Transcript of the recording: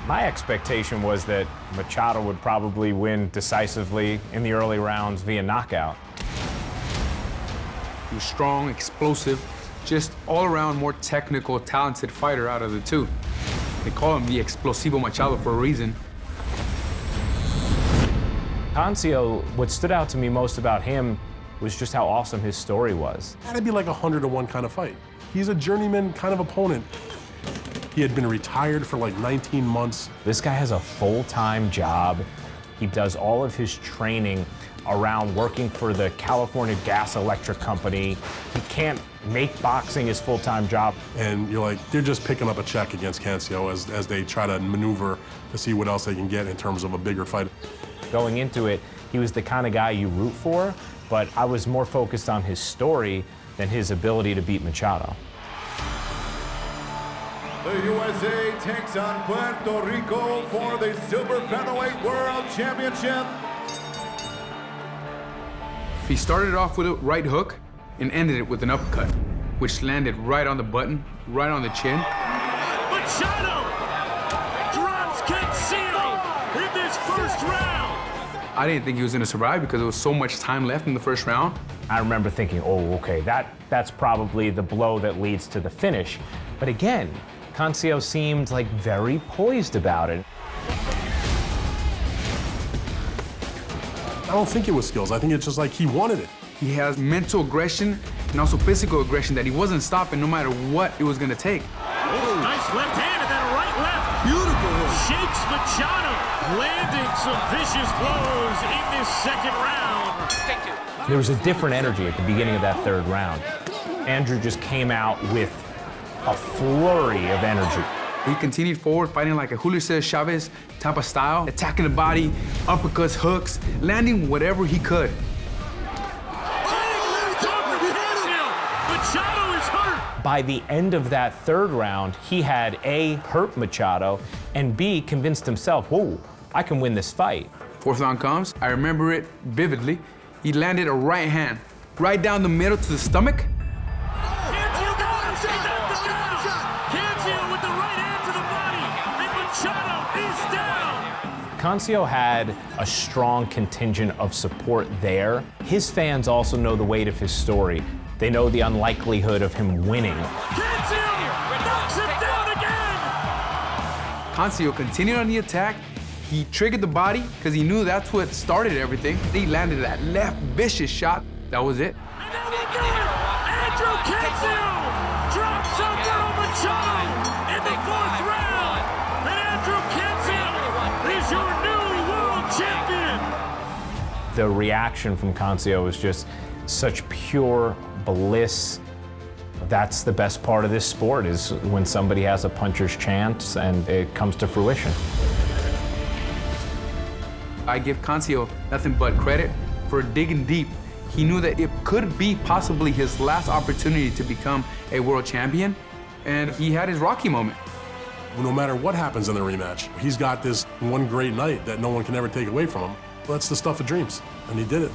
My expectation was that Machado would probably win decisively in the early rounds via knockout. He was strong, explosive, just all-around more technical, talented fighter out of the two. They call him the Explosivo Machado for a reason. Cancio, what stood out to me most about him was just how awesome his story was. That'd be like a 100-to-1 kind of fight. He's a journeyman kind of opponent. He had been retired for like 19 months. This guy has a full-time job. He does all of his training around working for the California Gas Electric Company. He can't make boxing his full-time job. And you're like, they're just picking up a check against Cancio as they try to maneuver to see what else they can get in terms of a bigger fight. Going into it, he was the kind of guy you root for, but I was more focused on his story than his ability to beat Machado. The USA takes on Puerto Rico for the Silver Featherweight World Championship. He started off with a right hook and ended it with an uppercut, which landed right on the button, right on the chin. Machado drops Cancio in this first round. I didn't think he was gonna survive because there was so much time left in the first round. I remember thinking, oh, okay, that's probably the blow that leads to the finish. But again, Cancio seemed like very poised about it. I don't think it was skills. I think it's just like he wanted it. He has mental aggression and also physical aggression that he wasn't stopping no matter what it was gonna take. Oh, nice left hand and then a right left. Beautiful. Shakes Machado, landing some vicious blows in this second round. There was a different energy at the beginning of that third round. Andrew just came out with a flurry of energy. He continued forward, fighting like a Julio Cesar Chavez type of style, attacking the body, uppercuts, hooks, landing whatever he could. Machado is hurt. By the end of that third round, he had A, hurt Machado, and B, convinced himself, whoa, I can win this fight. Fourth round comes, I remember it vividly. He landed a right hand, right down the middle to the stomach. Cancio had a strong contingent of support there. His fans also know the weight of his story. They know the unlikelihood of him winning. Cancio knocks him down again! Cancio continued on the attack. He triggered the body because he knew that's what started everything. He landed that left vicious shot. That was it. And now we go! Andrew Cancio drops Alberto Machado in the fourth round! And Andrew Cancio is your new world champion! The reaction from Cancio was just such pure bliss. That's the best part of this sport, is when somebody has a puncher's chance and it comes to fruition. I give Cancio nothing but credit for digging deep. He knew that it could be possibly his last opportunity to become a world champion, and he had his Rocky moment. No matter what happens in the rematch, he's got this one great night that no one can ever take away from him. That's the stuff of dreams, and he did it.